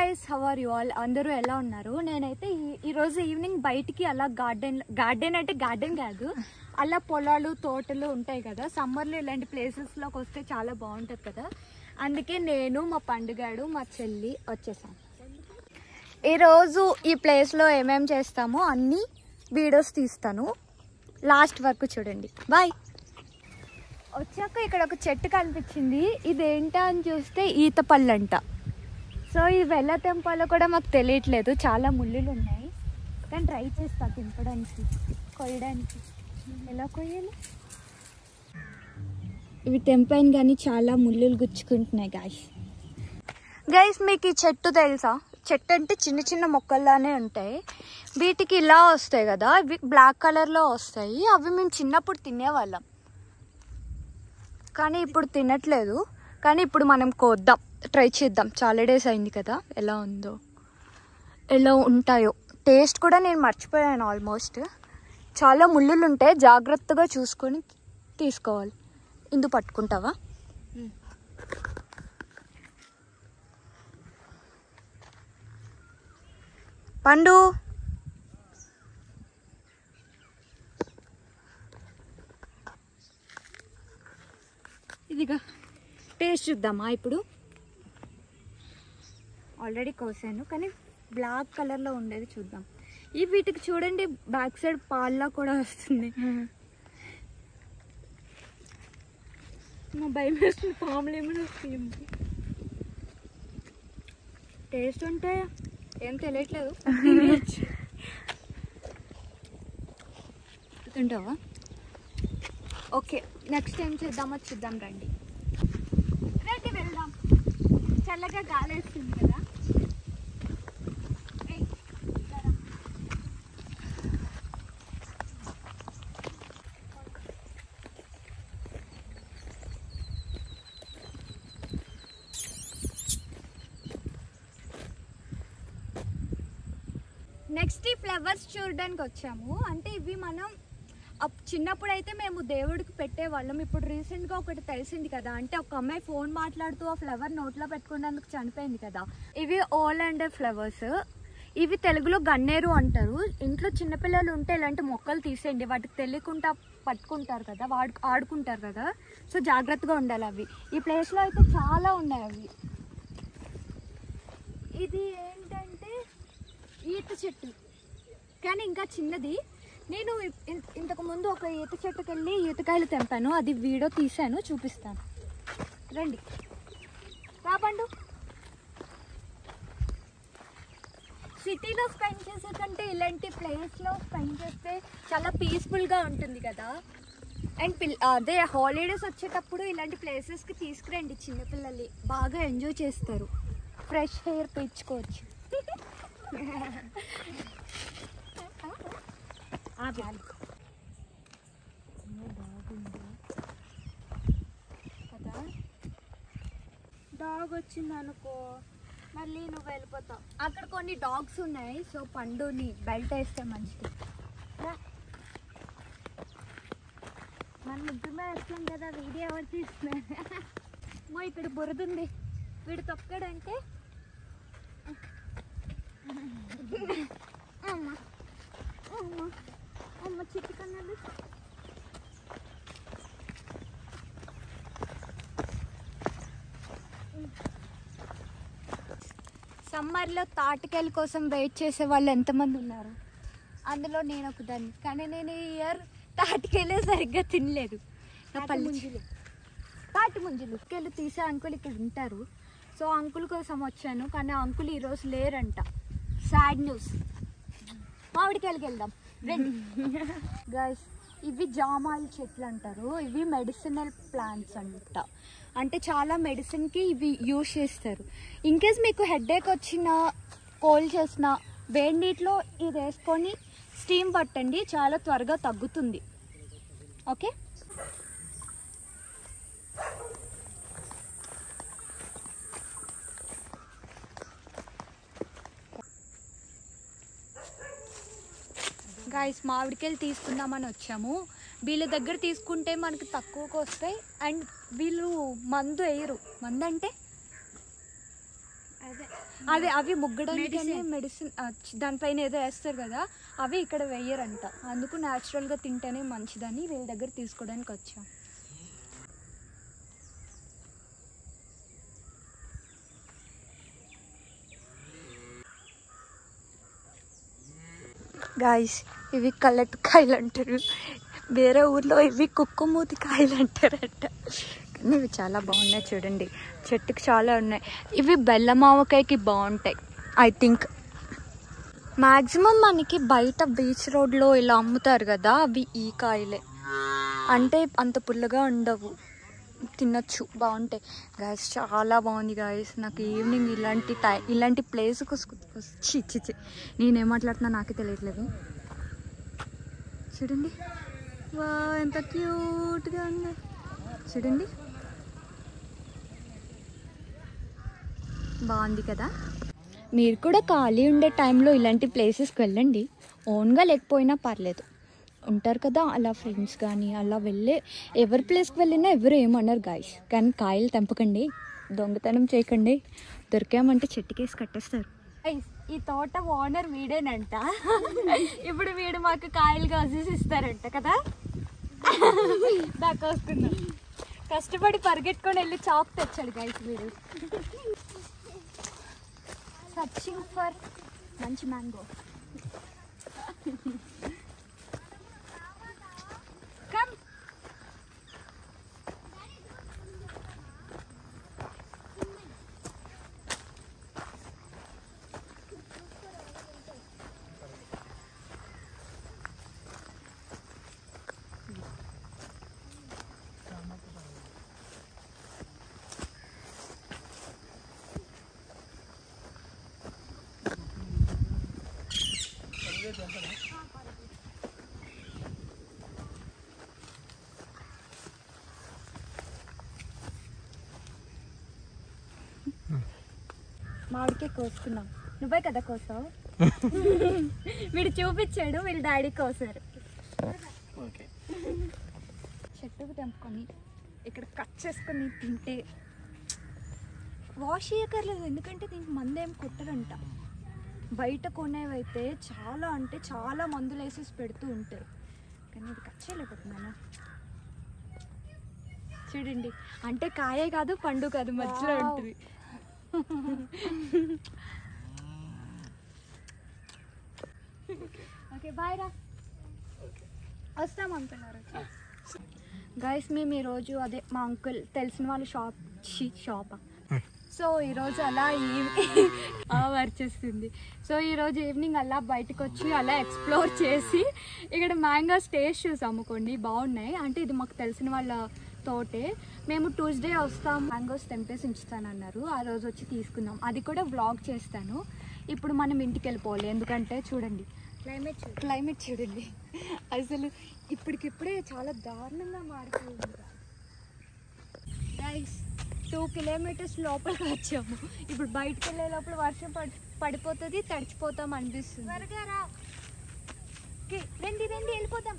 Guys, how are you all? అందరూ ఎలా ఉన్నారు? నేనైతే ఈరోజు ఈవినింగ్ బయటికి అలా గార్డెన్ అంటే గార్డెన్ కాదు, అలా పొలాలు తోటలు ఉంటాయి కదా, సమ్మర్లో ఇలాంటి ప్లేసెస్లోకి వస్తే చాలా బాగుంటుంది కదా. అందుకే నేను, మా పండుగాడు, మా చెల్లి వచ్చేసాం. ఈరోజు ఈ ప్లేస్లో ఏమేమి చేస్తామో అన్ని వీడియోస్ తీస్తాను, లాస్ట్ వరకు చూడండి. బాయ్. వచ్చాక ఇక్కడ ఒక చెట్టు కనిపించింది, ఇదేంటా అని చూస్తే ఈత పళ్ళు అంట. సో ఇది ఎలా తెంపాలో కూడా మాకు తెలియట్లేదు, చాలా ముళ్ళులు ఉన్నాయి. కానీ ట్రై చేస్తా తెంపడానికి, కొయ్యడానికి. ఎలా కొయ్యాలి? ఇవి తెంపాను కానీ చాలా ముళ్ళులు గుచ్చుకుంటున్నాయి. గైస్ మీకు ఈ చెట్టు తెలుసా? చెట్టు అంటే చిన్న చిన్న మొక్కల్లానే ఉంటాయి. వీటికి ఇలా వస్తాయి కదా, ఇవి బ్లాక్ కలర్లో వస్తాయి. అవి మేము చిన్నప్పుడు తినేవాళ్ళం, కానీ ఇప్పుడు తినట్లేదు. కానీ ఇప్పుడు మనం కోద్దాం, ట్రై చేద్దాం. చాలా డేస్ అయింది కదా, ఎలా ఉందో, ఎలా ఉంటాయో. టేస్ట్ కూడా నేను మర్చిపోయాను ఆల్మోస్ట్. చాలా ముళ్ళులు ఉంటాయి, జాగ్రత్తగా చూసుకొని తీసుకోవాలి. ఇందు పట్టుకుంటావా? పండు, ఇదిగా టేస్ట్ చూద్దామా? ఇప్పుడు ఆల్రెడీ కోసాను, కానీ బ్లాక్ కలర్లో ఉండేది చూద్దాం. ఈ వీటికి చూడండి, బ్యాక్ సైడ్ పాల్లా కూడా వస్తుంది. మా భయం వేస్తుంది, పాములు ఏమైనా వస్తుంది. టేస్ట్ ఉంటే ఏం తెలియట్లేదు. తింటావా? ఓకే, నెక్స్ట్ ఏం చేద్దామో చూద్దాం. రండి వెళ్దాం. చల్లగా గాలి వేస్తుంది కదా. నెక్స్ట్ ఈ ఫ్లవర్స్ చూడడానికి వచ్చాము. అంటే ఇవి మనం చిన్నప్పుడు అయితే మేము దేవుడికి పెట్టేవాళ్ళం. ఇప్పుడు రీసెంట్గా ఒకటి తెలిసింది కదా, అంటే ఒక అమ్మాయి ఫోన్ మాట్లాడుతూ ఆ ఫ్లవర్ నోట్లో పెట్టుకున్నందుకు చనిపోయింది కదా. ఇవి ఓల్ అండ్ ఫ్లవర్స్. ఇవి తెలుగులో గన్నేరు అంటారు. ఇంట్లో చిన్నపిల్లలు ఉంటే ఇలాంటి మొక్కలు తీసేయండి, వాటికి తెలియకుండా పట్టుకుంటారు కదా, ఆడుకుంటారు కదా. సో జాగ్రత్తగా ఉండాలి. అవి ఈ ప్లేస్లో అయితే చాలా ఉన్నాయి. అవి ఇది ఏంటంటే ఈత చెట్టు, కానీ ఇంకా చిన్నది. నేను ఇంతకుముందు ఒక ఈత చెట్టుకి వెళ్ళి ఈతకాయలు తెంపాను, అది వీడియో తీసాను, చూపిస్తాను. రండి రాబండు. సిటీలో స్పెండ్ చేసే కంటే ఇలాంటి ప్లేస్లో స్పెండ్ చేస్తే చాలా పీస్ఫుల్గా ఉంటుంది కదా. అండ్ అదే హాలిడేస్ వచ్చేటప్పుడు ఇలాంటి ప్లేసెస్కి తీసుకురండి, చిన్నపిల్లల్ని బాగా ఎంజాయ్ చేస్తారు, ఫ్రెష్ ఎయిర్ పీల్చుకోవచ్చు. కదా, డాగ్ వచ్చింది అనుకో, మళ్ళీ నువ్వు వెళ్ళిపోతావు. అక్కడ కొన్ని డాగ్స్ ఉన్నాయి, సో పండుని బెల్ట్ వేస్తే మంచిది. మన ముగ్గురుమే వచ్చాం కదా, వీడియో ఎవరు తీస్తున్నారు? మో ఇక్కడ బురదుంది, వీడు తొక్కడంటే. అమ్మ అమ్మ అమ్మ చిట్టి కన్నాడు. సమ్మర్లో తాటికాయల కోసం వెయిట్ చేసే వాళ్ళు ఎంతమంది ఉన్నారు? అందులో నేను ఒకదాన్ని. కానీ నేను ఈ ఇయర్ తాటికాయలే సరిగ్గా తినలేదు. తాటి ముంజలు కాయలు తీసే అంకుల్ ఇక్కడ ఉంటారు, సో అంకుల్ కోసం వచ్చాను. కానీ అంకుల్ ఈరోజు లేరంట, సాడ్ న్యూస్. మామిడికాయలకి వెళ్దాం రండి. గైస్, ఇవి జామాయిల్ చెట్లు అంటారు. ఇవి మెడిసినల్ ప్లాంట్స్ అంట, అంటే చాలా మెడిసిన్కి ఇవి యూజ్ చేస్తారు. ఇన్కేస్ మీకు హెడేక్ వచ్చిన, కోల్డ్ చేసిన, వేడి నీటిలో ఇది వేసుకొని స్టీమ్ పట్టండి, చాలా త్వరగా తగ్గుతుంది. ఓకే, గాయస్ మామిడికాయలు తీసుకుందామని వచ్చాము. వీళ్ళ దగ్గర తీసుకుంటే మనకి తక్కువకు వస్తాయి. అండ్ వీళ్ళు మందు వేయరు. మందు అంటే అదే అవి ముగ్గడానికి మెడిసిన్ దానిపైన ఏదో వేస్తారు కదా, అవి ఇక్కడ వేయరంట. అందుకు న్యాచురల్గా తింటేనే మంచిదని వీళ్ళ దగ్గర తీసుకోవడానికి వచ్చాం. గాయస్ ఇవి కలెక్కాయలు అంటారు, వేరే ఊర్లో ఇవి కుక్కుమూతి కాయలు అంటారంట. కానీ ఇవి చాలా బాగున్నాయి చూడండి, చెట్టుకి చాలా ఉన్నాయి. ఇవి బెల్లమావకాయకి బాగుంటాయి ఐ థింక్. మ్యాక్సిమం మనకి బయట బీచ్ రోడ్లో ఇలా అమ్ముతారు కదా, అవి ఈ కాయలే, అంటే అంత పుల్లగా ఉండవు, తినొచ్చు, బాగుంటాయి. గాయస్ చాలా బాగుంది గాయస్. నాకు ఈవినింగ్ ఇలాంటి ప్లేస్కి వచ్చి నేనేం మాట్లాడుతున్నా నాకే తెలియట్లేదు. చూడండి వా ఎంత క్యూట్గా ఉంది చూడండి, బాగుంది కదా. మీరు కూడా ఖాళీ ఉండే టైంలో ఇలాంటి ప్లేసెస్కి వెళ్ళండి, ఓన్గా లేకపోయినా పర్లేదు, ఉంటారు కదా అలా ఫ్రెండ్స్ కానీ అలా వెళ్ళే. ఎవరి ప్లేస్కి వెళ్ళినా ఎవరు ఏమన్నారు గాయస్. కానీ కాయలు తెంపకండి, దొంగతనం చేయకండి, దొరికామంటే చెట్టుకేసి కట్టేస్తారు. ఈ తోట ఓనర్ వీడేనంట, ఇప్పుడు వీడు మాకు కాయలు కాసేసి ఇస్తారంట కదా. దాకా వస్తున్నాం, కష్టపడి పరిగెట్టుకొని వెళ్ళి చాక్ తెచ్చాడు గాయస్ వీడు. సర్చింగ్ ఫర్ మంచి మ్యాంగో. కమ్ మామిడికే కోసుకున్నాం, నువ్వే కదా కోసావు. వీడు చూపించాడు, వీళ్ళ డాడీ కోసారు. చెట్టుకు తెంపుకొని ఇక్కడ కట్ చేసుకొని తింటే వాష్ చేయక్కర్లేదు, ఎందుకంటే దీనికి మందేం కొట్టరంట. బయట కొనేవైతే చాలా అంటే చాలా మందులు వేసేసి పెడుతూ ఉంటారు, కానీ ఇది కట్ చేయలేకపోతున్నాను. చూడండి, అంటే కాయే కాదు పండు కాదు, మధ్యలో ఉంటుంది. ఓకే బాయ్ రా, వస్తాం అంకుల్. గైస్ మేము ఈరోజు అదే మా అంకుల్ తెలిసిన వాళ్ళ షాపా, సో ఈరోజు అలా వచ్చేస్తుంది. సో ఈరోజు ఈవినింగ్ అలా బయటకు వచ్చి అలా ఎక్స్ప్లోర్ చేసి ఇక్కడ మ్యాంగోస్ టేస్ట్ చూసాము, కొన్ని బాగున్నాయి. అంటే ఇది మాకు తెలిసిన వాళ్ళ తోటే, మేము ట్యూస్డే వస్తాం, మ్యాంగోస్ తెంపేసి ఉంచుతానన్నారు. ఆ రోజు వచ్చి తీసుకుందాం, అది కూడా వ్లాగ్ చేస్తాను. ఇప్పుడు మనం ఇంటికి వెళ్ళిపోవాలి, ఎందుకంటే చూడండి క్లైమేట్ చూడండి, అసలు ఇప్పటికిప్పుడే చాలా దారుణంగా మారిపోయింది. గైస్ 2 కిలోమీటర్స్ లోపలికి వచ్చాము, ఇప్పుడు బయటకు వెళ్ళే లోపల వర్షం పడిపోతుంది, తడిచిపోతాం అనిపిస్తుంది. రండి వెళ్ళిపోతాం.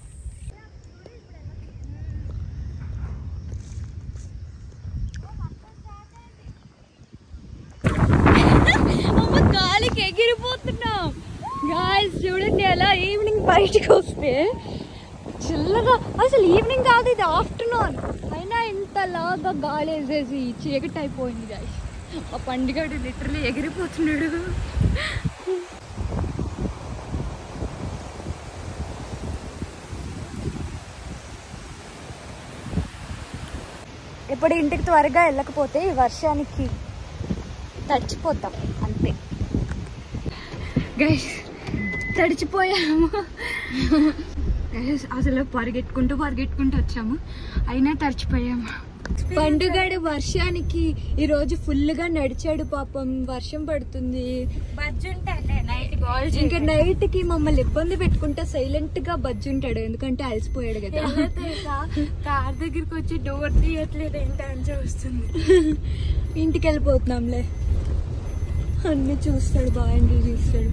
గాలికి ఎగిరిపోతున్నాం గాయ్స్, చూడండి అలా ఈవినింగ్ బయటకు వస్తే చల్లగా, అసలు ఈవినింగ్ కాదు ఇది ఆఫ్టర్నూన్ అయినా ఇంతలాగా గాలి వేసేసి చీకటి అయిపోయింది గాయ్స్. ఆ పండుగడు లిటరలీ ఎగిరిపోతున్నాడు. ఇప్పుడు ఇంటికి త్వరగా వెళ్ళకపోతే ఈ వర్షానికి తడిచిపోతాం అంతే. గైస్ తడిచిపోయాము గైస్, అసలు పరిగెట్టుకుంటూ వచ్చాము, అయినా తడిచిపోయాము. పండుగడు వర్షానికి ఈరోజు ఫుల్గా నడిచాడు పాపం, వర్షం పడుతుంది. ఇంకా నైట్కి మమ్మల్ని ఇబ్బంది పెట్టుకుంటే సైలెంట్గా బజ్జుంటాడు, ఎందుకంటే అలసిపోయాడు కదా. కార్ దగ్గరికి వచ్చి డోర్ తీయట్లేదు ఏంటని చూస్తుంది. ఇంటికి వెళ్ళిపోతున్నాంలే, అన్నీ చూస్తాడు, బాగా ఎంజాయ్ చేస్తాడు.